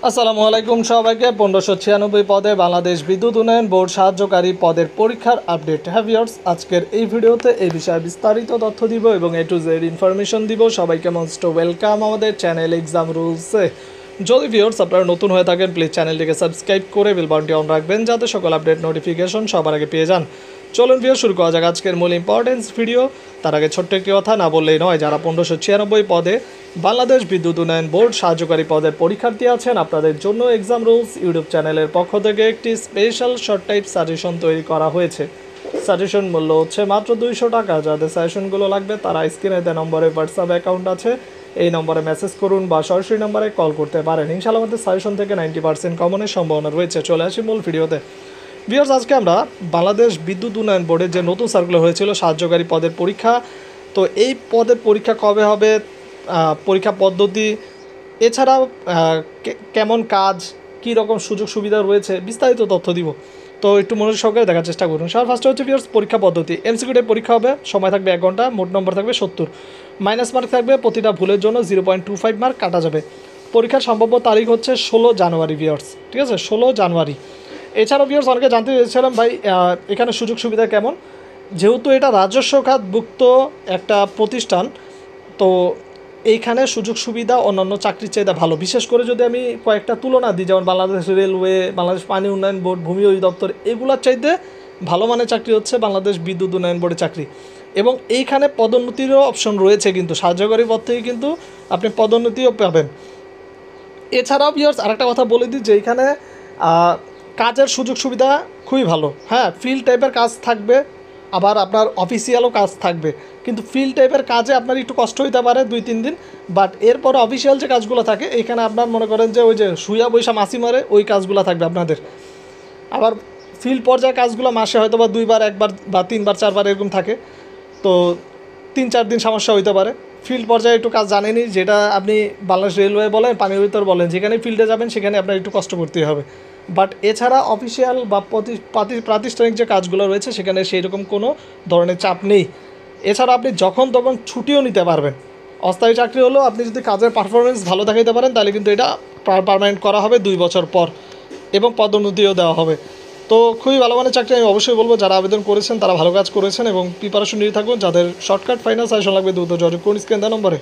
আসসালামু আলাইকুম সবাইকে 1596 পদে বাংলাদেশ বিদ্যুৎ উন্নয়ন বোর্ড সাহায্যকারী পদের পরীক্ষার আপডেট হ্যাভিয়ার্স আজকের এই ভিডিওতে এই বিষয়ে বিস্তারিত তথ্য দিব এবং এ টু জেড ইনফরমেশন দিব। সবাইকে মোস্ট ওয়েলকাম আমাদের চ্যানেল এক্সাম রুলসে। যদি ভিউয়ার্স আপনারা নতুন হয়ে থাকেন প্লিজ চ্যানেলটিকে সাবস্ক্রাইব করে বেল বাটনটি অন রাখবেন যাতে সকল আপডেট নোটিফিকেশন সবার আগে পেয়ে যান। চলুন ভিডিও শুরু করা যাক আজকের মূল ইম্পর্টেন্স ভিডিও। তার আগে ছোট্ট একটি কথা না বললেই নয়, যারা 1596 পদে বাংলাদেশ বিদ্যুৎ উন্নয়ন বোর্ড সাহায্যকারী পদের পরীক্ষার্থী আছেন আপনাদের জন্য এক্সাম রুলস ইউটিউব চ্যানেলের পক্ষ থেকে একটি স্পেশাল শর্ট টাইপ সাজেশন তৈরি করা হয়েছে। সাজেশন মূল্য হচ্ছে মাত্র 200 টাকা। যাদের সাজেশনগুলো লাগবে তারা স্ক্রিনে দেওয়া নম্বরে হোয়াটসঅ্যাপ অ্যাকাউন্ট আছে, এই নম্বরে মেসেজ করুন বা সরাসরি নম্বরে কল করতে পারেন। ইনশাআল্লাহ আমাদের সাজেশন থেকে 90% কমনের সম্ভাবনা রয়েছে। চলে আসি মূল ভিডিওতে। ভিউয়ার্স, আজকে আমরা বাংলাদেশ বিদ্যুৎ উন্নয়ন বোর্ডের যে নতুন সার্কুলার হয়েছিল সাহায্যকারী পদের পরীক্ষা, তো এই পদের পরীক্ষা কবে হবে, পরীক্ষা পদ্ধতি, এছাড়াও কেমন কাজ, কী রকম সুযোগ সুবিধা রয়েছে বিস্তারিত তথ্য দিব। তো একটু মনোযোগ সহকারে দেখার চেষ্টা করুন। সবার ফার্স্টে হচ্ছে ভিউয়ার্স পরীক্ষা পদ্ধতি। এমসিকিউ টাইপ পরীক্ষা হবে, সময় থাকবে 1 ঘন্টা, মোট নম্বর থাকবে 70, মাইনাস মার্ক থাকবে প্রতিটা ভুলের জন্য 0.25 মার্ক কাটা যাবে। পরীক্ষার সম্ভাব্য তারিখ হচ্ছে 16 জানুয়ারি ভিউয়ার্স, ঠিক আছে, 16 জানুয়ারি। এছাড়াও ভিউয়ার্স অনেকে জানতে চেয়েছিলাম ভাই এখানে সুযোগ সুবিধা কেমন। যেহেতু এটা রাজস্ব খাতভুক্ত একটা প্রতিষ্ঠান, তো এইখানে সুযোগ সুবিধা অন্যান্য চাকরির চাহিদা ভালো। বিশেষ করে যদি আমি কয়েকটা তুলনা দিই, যেমন বাংলাদেশ রেলওয়ে, বাংলাদেশ পানি উন্নয়ন বোর্ড, ভূমি অধিদপ্তর, এগুলোর চাইতে ভালো মানের চাকরি হচ্ছে বাংলাদেশ বিদ্যুৎ উন্নয়ন বোর্ডের চাকরি। এবং এইখানে পদোন্নতিরও অপশন রয়েছে, কিন্তু সাহায্যকারী পদ থেকে কিন্তু আপনি পদোন্নতিও পাবেন। এছাড়াও ভিউয়ার্স আরেকটা কথা বলে দিই যে এইখানে কাজের সুযোগ সুবিধা খুবই ভালো। হ্যাঁ, ফিল্ড টাইপের কাজ থাকবে, আবার আপনার অফিসিয়ালও কাজ থাকবে। কিন্তু ফিল্ড টাইপের কাজে আপনার একটু কষ্ট হতে পারে 2-3 দিন, বাট এরপরে অফিসিয়াল যে কাজগুলো থাকে এখানে আপনার মনে করেন যে ওই যে শুয়া বৈশা মাসি মারে ওই কাজগুলো থাকবে আপনাদের। আবার ফিল্ড পর্যায়ে কাজগুলো মাসে হয়তো বা 2বার, 1বার বা 3বার 4বার এরকম থাকে, তো 3-4 দিন সমস্যা হইতে পারে। ফিল্ড পর্যায়ে একটু কাজ জানেনই, যেটা আপনি বাংলাদেশ রেলওয়ে বলেন, পানির ভিতর বলেন, যেখানে ফিল্ডে যাবেন সেখানে আপনার একটু কষ্ট করতেই হবে। বাট এছাড়া অফিসিয়াল বা প্রাতিষ্ঠানিক যে কাজগুলো রয়েছে সেখানে সেই রকম কোনো ধরনের চাপ নেই। এছাড়া আপনি যখন তখন ছুটিও নিতে পারবেন। অস্থায়ী চাকরি হলেও আপনি যদি কাজের পারফরমেন্স ভালো দেখাতে পারেন তাহলে কিন্তু এটা পার্মানেন্ট করা হবে 2 বছর পর, এবং পদোন্নতিও দেওয়া হবে। তো খুবই ভালো মানের চাকরি। আমি অবশ্যই বলবো যারা আবেদন করেছেন তারা ভালো কাজ করেছেন এবং প্রিপারেশন নিয়ে থাকুন। যাদের শর্টকাট ফাইনাল সাজেশন লাগবে দ্রুত যোগাযোগ করুন স্ক্রিনে দেওয়া নম্বরে।